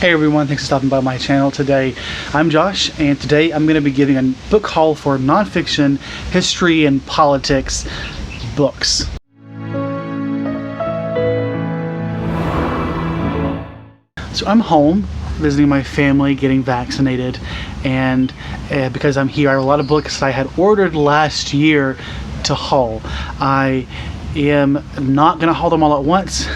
Hey everyone, thanks for stopping by my channel today. I'm Josh, and today I'm going to be giving a book haul for nonfiction, history, and politics books. So I'm home, visiting my family, getting vaccinated, and because I'm here, I have a lot of books that I had ordered last year to haul. I am not going to haul them all at once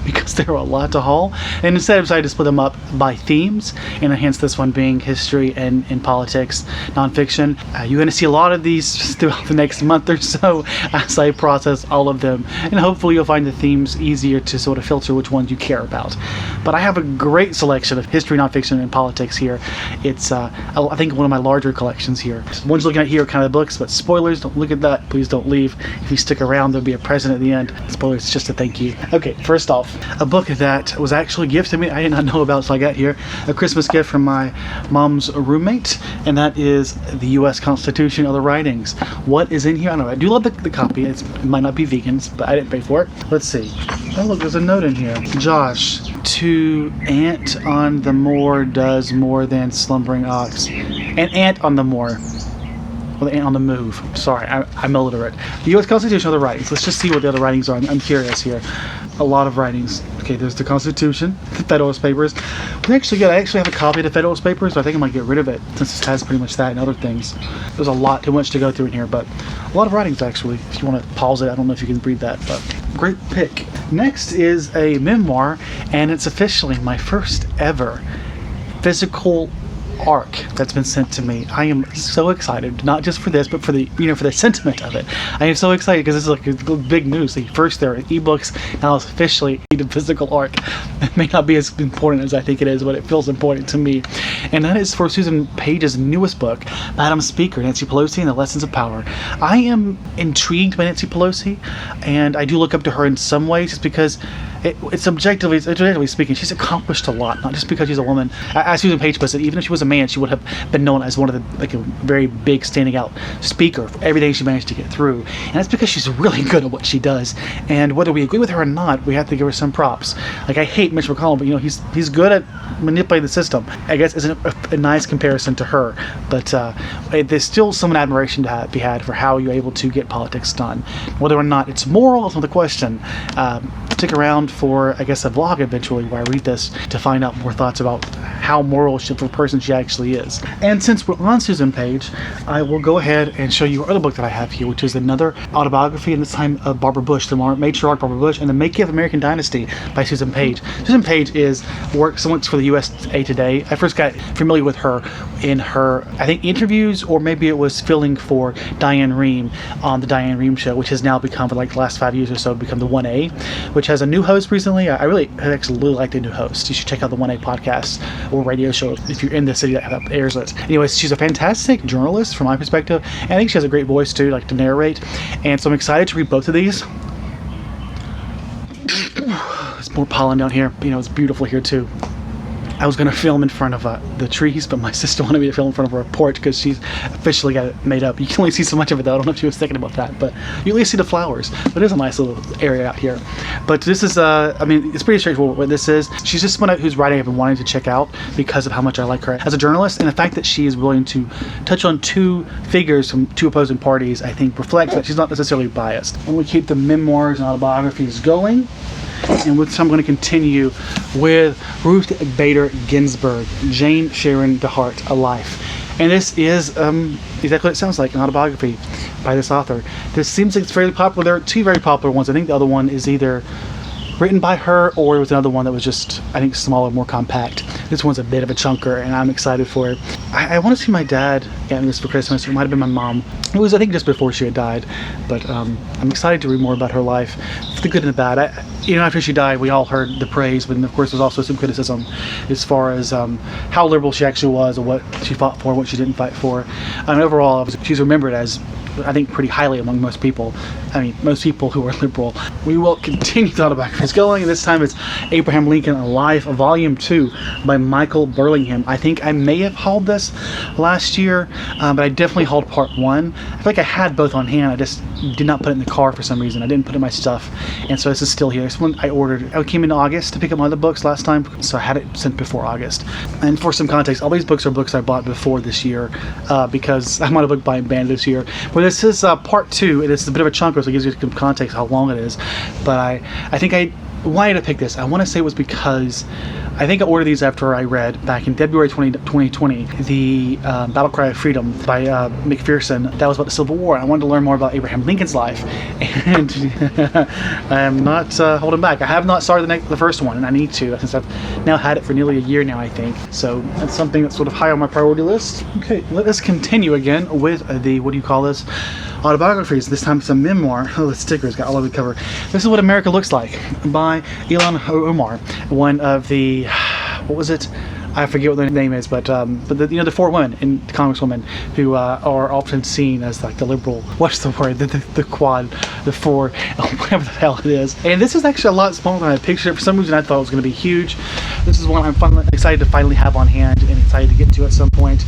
because there are a lot to haul, and instead I decided to split them up by themes, and hence this one being history and politics, nonfiction. You're going to see a lot of these throughout the next month or so as I process all of them, and hopefully you'll find the themes easier to sort of filter which ones you care about. But I have a great selection of history, nonfiction, and politics here. It's I think one of my larger collections here. The ones you're looking at here are kind of the books, but spoilers, don't look at that, please don't leave. If you stick around, there'll be a present at the end. Spoilers, just a thank you. Okay, first off, a book that was actually gifted to me, I did not know about until I got here, a Christmas gift from my mom's roommate, and that is the U.S. Constitution of the Writings. What is in here? I don't know. I do love the copy. It might not be vegans, but I didn't pay for it. Let's see. Oh look, there's a note in here. Josh, to ant on the moor does more than slumbering ox. An ant on the moor. Well, the ant on the move. Sorry, I'm illiterate. The U.S. Constitution of the Writings. Let's just see what the other writings are. I'm curious here. A lot of writings. Okay, there's the Constitution, the Federalist Papers. I actually have a copy of the Federalist Papers, but I think I might get rid of it since it has pretty much that and other things. There's a lot too much to go through in here, but a lot of writings actually. If you want to pause it, I don't know if you can read that, but great pick. Next is a memoir, and it's officially my first ever physical arc that's been sent to me. I am so excited, not just for this, but for the for the sentiment of it. I am so excited because this is like a big news. First there are ebooks, now it's officially a physical arc. It may not be as important as I think it is, but it feels important to me. And that is for Susan Page's newest book, Madam Speaker, Nancy Pelosi and the Lessons of Power. I am intrigued by Nancy Pelosi, and I do look up to her in some ways just because it's objectively speaking, she's accomplished a lot, not just because she's a woman. As Susan Page puts it, even if she was a man, she would have been known as one of the, a very big standing out speaker for everything she managed to get through. And that's because she's really good at what she does. And whether we agree with her or not, we have to give her some props. Like, I hate Mitch McConnell, but he's good at manipulating the system. I guess isn't a nice comparison to her, but there's still some admiration to be had for how you're able to get politics done. Whether or not it's moral is another question. Stick around for, I guess, a vlog eventually where I read this to find out more thoughts about how moral of a person she actually is. And since we're on Susan Page, I will go ahead and show you our other book that I have here, which is another autobiography, and this time of Barbara Bush, the matriarch Barbara Bush, and the Making of American Dynasty by Susan Page. Susan Page works for the USA Today. I first got familiar with her in her, I think, interviews, or maybe it was filling for Diane Rehm on the Diane Rehm Show, which has now become, for like the last 5 years or so, become the 1A, which has a new host recently. I actually really like the new host. You should check out the 1A podcast or radio show if you're in the city that airs it. Anyways, she's a fantastic journalist from my perspective, and I think she has a great voice too, like to narrate. And so I'm excited to read both of these. There's more pollen down here, but it's beautiful here too. I was going to film in front of the trees, but my sister wanted me to film in front of her porch because she's officially got it made up. You can only see so much of it though. I don't know if she was thinking about that, but you at least see the flowers. But it is a nice little area out here. But this is, it's pretty straightforward what this is. She's just someone whose writing I've been wanting to check out because of how much I like her as a journalist, and the fact that she is willing to touch on two figures from two opposing parties, I think reflects that she's not necessarily biased. And we keep the memoirs and autobiographies going. And so I'm going to continue with Ruth Bader Ginsburg, Jane Sharon DeHart, A Life. And this is exactly what it sounds like, an autobiography by this author. This seems like it's fairly popular. There are two very popular ones. I think the other one is either written by her, or it was another one that was just, I think, smaller, more compact. This one's a bit of a chunker, and I'm excited for it. I want to see my dad get me this for Christmas. It might have been my mom. It was, I think, just before she had died. But I'm excited to read more about her life, the good and the bad. After she died, we all heard the praise, but of course there's also some criticism as far as how liberal she actually was, or what she fought for, what she didn't fight for. And overall, she's remembered as, I think, pretty highly among most people. I mean, most people who are liberal. We will continue the autobiographies going, and this time it's Abraham Lincoln, A Life, Volume 2 by Michael Burlingham. I think I may have hauled this last year, but I definitely hauled part 1. I feel like I had both on hand. I just did not put it in the car for some reason. I didn't put it in my stuff, and so this is still here. next one I ordered. I came in August to pick up my other books last time, so I had it sent before August. And for some context, all these books are books I bought before this year because I'm on a book buying ban this year. But this is part 2, and it's a bit of a chunk, so it gives you some context how long it is. But I think I wanted to pick this. I want to say it was because I think I ordered these after I read back in February 2020 the Battle Cry of Freedom by McPherson. That was about the Civil War. I wanted to learn more about Abraham Lincoln's life, and I am not holding back. I have not started the first one, and I need to, since I've now had it for nearly a year now, I think. So that's something that's sort of high on my priority list. Okay, let us continue again with the, what do you call this? Autobiographies. This time it's a memoir. Oh, the sticker's got all over the cover. This is What America Looks Like by Ilhan Omar, one of the, what was it? I forget what their name is, but the 4 women in Congresswomen who are often seen as like the liberal, what's the word, the quad, the 4, whatever the hell it is. And this is actually a lot smaller than I pictured it. For some reason I thought it was going to be huge. This is one I'm excited to finally have on hand and excited to get to at some point.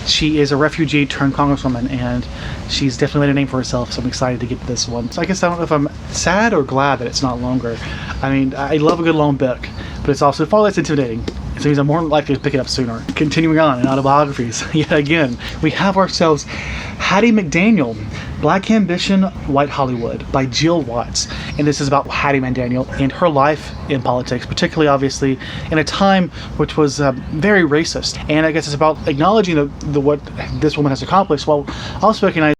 She is a refugee turned Congresswoman, and she's definitely made a name for herself, so I'm excited to get to this one. So I guess I don't know if I'm sad or glad that it's not longer. I mean, I love a good long book, but it's also far less intimidating. It means I'm more likely to pick it up sooner. Continuing on in autobiographies, yet again, we have ourselves Hattie McDaniel, Black Ambition, White Hollywood by Jill Watts. And this is about Hattie McDaniel and her life in politics, particularly obviously in a time which was very racist. And I guess it's about acknowledging what this woman has accomplished, while also recognizing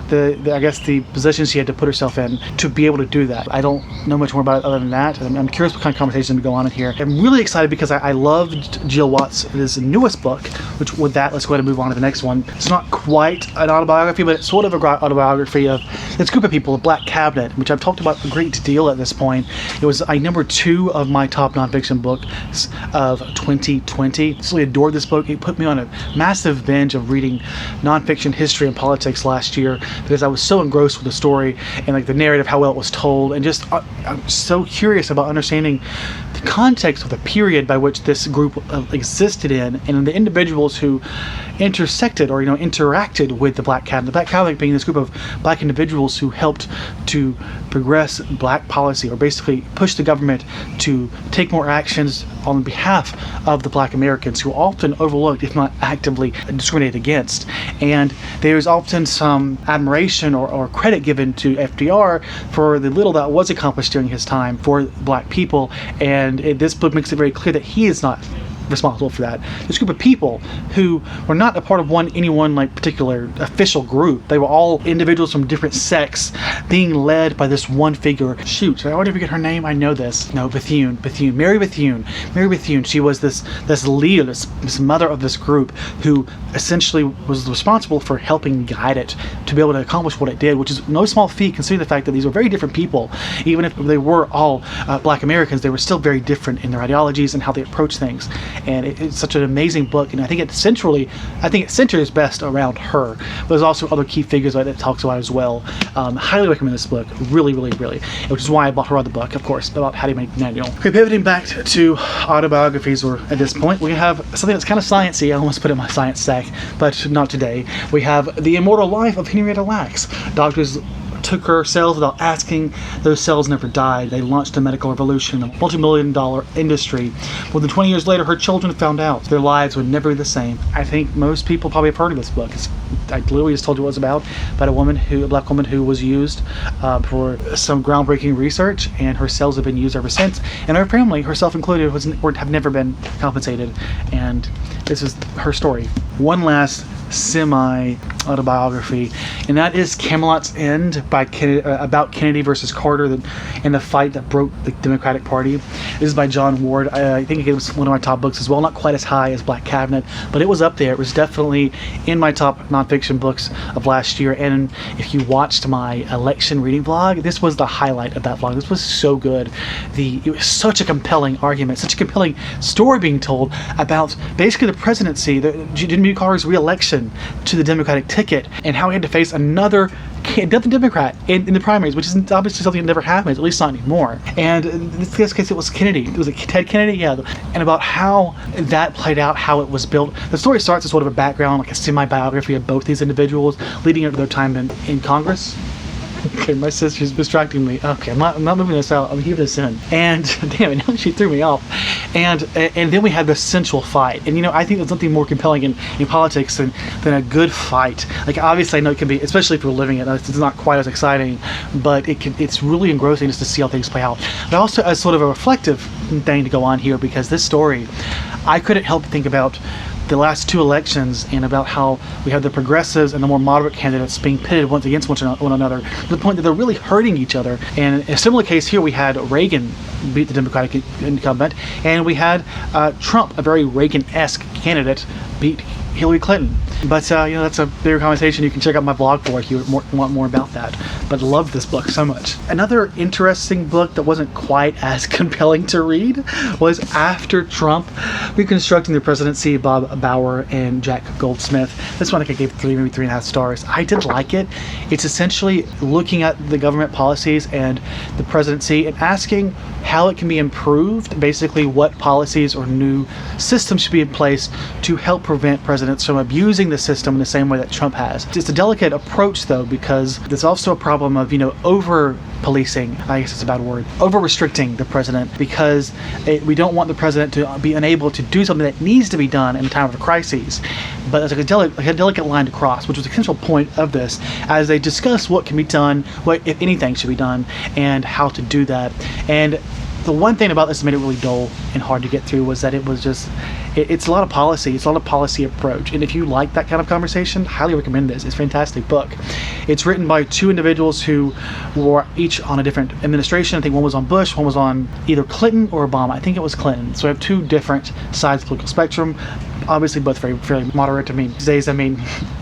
the position she had to put herself in to be able to do that. I don't know much more about it other than that. I'm curious what kind of conversation we go on in here. I'm really excited because I loved Jill Watts' newest book, which with that, let's go ahead and move on to the next one. It's not quite an autobiography, but it's sort of an autobiography of this group of people, the Black Cabinet, which I've talked about a great deal at this point. It was number 2 of my top nonfiction books of 2020. I absolutely adored this book. It put me on a massive binge of reading nonfiction history and politics last year because I was so engrossed with the story and like the narrative, how well it was told, and just I'm so curious about understanding the context of the period by which this group existed in, and the individuals who intersected or interacted with the Black Cabinet. The Black Cabinet being this group of Black individuals who helped to progress Black policy, or basically push the government to take more actions on behalf of the Black Americans who are often overlooked, if not actively discriminated against. And there's often some admiration or credit given to FDR for the little that was accomplished during his time for Black people, and this book makes it very clear that he is not responsible for that. This group of people who were not a part of any one like particular official group. They were all individuals from different sects being led by this one figure. Shoot, I already forget her name. I know this. No, Bethune. Mary Bethune. She was this leader, this mother of this group who essentially was responsible for helping guide it to be able to accomplish what it did, which is no small feat considering the fact that these were very different people. Even if they were all Black Americans, they were still very different in their ideologies and how they approach things. And it's such an amazing book, and I think it centers best around her. But there's also other key figures that it talks about as well. Highly recommend this book, really, which is why I bought her other book, of course, about Hattie McDaniel. Okay, pivoting back to autobiographies, or at this point, we have something that's kind of sciencey. I almost put it in my science stack, but not today. We have The Immortal Life of Henrietta Lacks. Doctors took her cells without asking. Those cells never died. They launched a medical revolution, a multi-million-dollar industry. More than 20 years later, her children found out their lives would never be the same. I think most people probably have heard of this book. I literally just told you what it was about a Black woman who was used for some groundbreaking research, and her cells have been used ever since. And her family, herself included, have never been compensated. And this is her story. One last semi-autobiography, and that is Camelot's End about Kennedy versus Carter and the fight that broke the Democratic Party. This is by John Ward. I think it was one of my top books as well, not quite as high as Black Cabinet, but it was up there. It was definitely in my top nonfiction books of last year, and if you watched my election reading vlog, this was the highlight of that vlog. This was so good. It was such a compelling argument, such a compelling story being told about basically the presidency, Jimmy Carter's re-election to the Democratic ticket, and how he had to face another Democrat in the primaries, which is obviously something that never happens, at least not anymore. And in this case, it was Kennedy. Was it Ted Kennedy? Yeah. And about how that played out, how it was built. The story starts as sort of a background, like a semi-biography of both these individuals leading up to their time in Congress. Okay, my sister's distracting me. Okay, I'm not moving this out. I'm keeping this in. And damn it, now she threw me off. And then we had the sensual fight. And I think there's nothing more compelling in politics than a good fight. Like, obviously I know it can be, especially if we're living it, it's not quite as exciting, but it's really engrossing just to see how things play out. But also as sort of a reflective thing to go on here, because this story, I couldn't help but think about the last 2 elections and about how we have the progressives and the more moderate candidates being pitted once against one another, to the point that they're really hurting each other. And in a similar case here, we had Reagan beat the Democratic incumbent, and we had Trump, a very Reagan-esque candidate, beat Hillary Clinton. But that's a bigger conversation. You can check out my blog for if you want more about that. But love this book so much. Another interesting book that wasn't quite as compelling to read was After Trump, Reconstructing the Presidency, Bob Bauer and Jack Goldsmith. This one I think I gave maybe 3.5 stars. I did like it. It's essentially looking at the government policies and the presidency and asking how it can be improved, basically what policies or new systems should be in place to help prevent presidents from abusing the system in the same way that Trump has. It's a delicate approach though, because there's also a problem of, over policing, I guess it's a bad word, over restricting the president, because we don't want the president to be unable to do something that needs to be done in a time of a crisis. But there's like a delicate line to cross, which was the central point of this, as they discuss what can be done, what, if anything, should be done, and how to do that. And the one thing about this that made it really dull and hard to get through was that it was just, it's a lot of policy. It's a lot of policy approach. And if you like that kind of conversation, highly recommend this. It's a fantastic book. It's written by 2 individuals who were each on a different administration. I think one was on Bush, one was on either Clinton or Obama. I think it was Clinton. So we have 2 different sides of the political spectrum. Obviously both fairly moderate. These days, I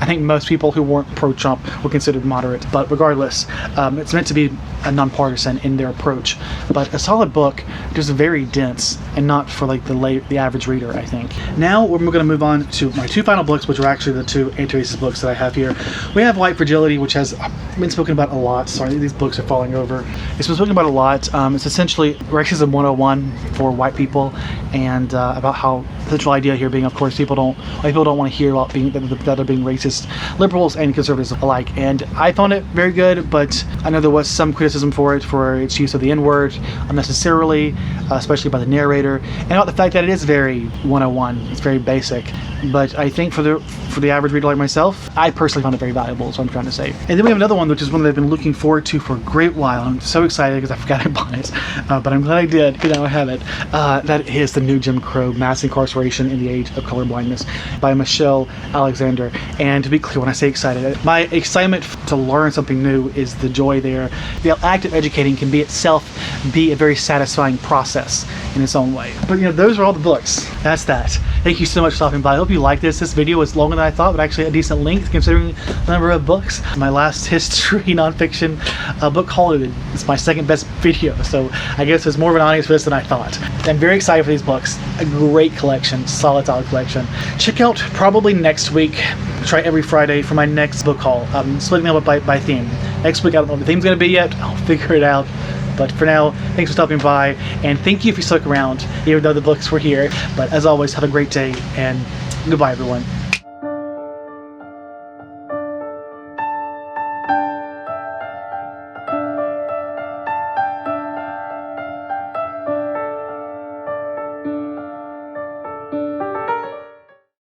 think most people who weren't pro-Trump were considered moderate. But regardless, it's meant to be a nonpartisan in their approach. But a solid book, just very dense, and not for like the average reader, I think. Now we're going to move on to my 2 final books, which are actually the 2 anti-racist books that I have here. We have White Fragility, which has been spoken about a lot. Sorry, these books are falling over. It's been spoken about a lot. It's essentially racism 101 for white people, and about how the central idea here being, of course, white people don't want to hear about that are being racist, liberals and conservatives alike. And I found it very good, but I know there was some criticism for its use of the N-word unnecessarily, especially by the narrator, and about the fact that it is very 101. It's very basic. But I think for the average reader like myself, I personally found it very valuable, is what I'm trying to say. And then we have another one, which is one that I've been looking forward to for a great while. I'm so excited because I forgot I bought it, but I'm glad I did. Now I have it. That is The New Jim Crow: Mass Incarceration in the Age of Colorblindness by Michelle Alexander. And to be clear, when I say excited, my excitement to learn something new is the joy there. The act of educating can itself be a very satisfying process in its own way. But those are all the books. That's that. Thank you so much for stopping by. I hope you liked this. This video was longer than I thought, but actually a decent length considering the number of books. My last history nonfiction book haul is my second best video, so I guess there's more of an audience for this than I thought. I'm very excited for these books. A great collection, solid collection. Check out probably next week. Try every Friday for my next book haul. Splitting them up by theme. Next week I don't know what the theme's going to be yet. I'll figure it out. But for now, thanks for stopping by, and thank you if you stuck around, even though the books were here. But as always, have a great day, and goodbye, everyone.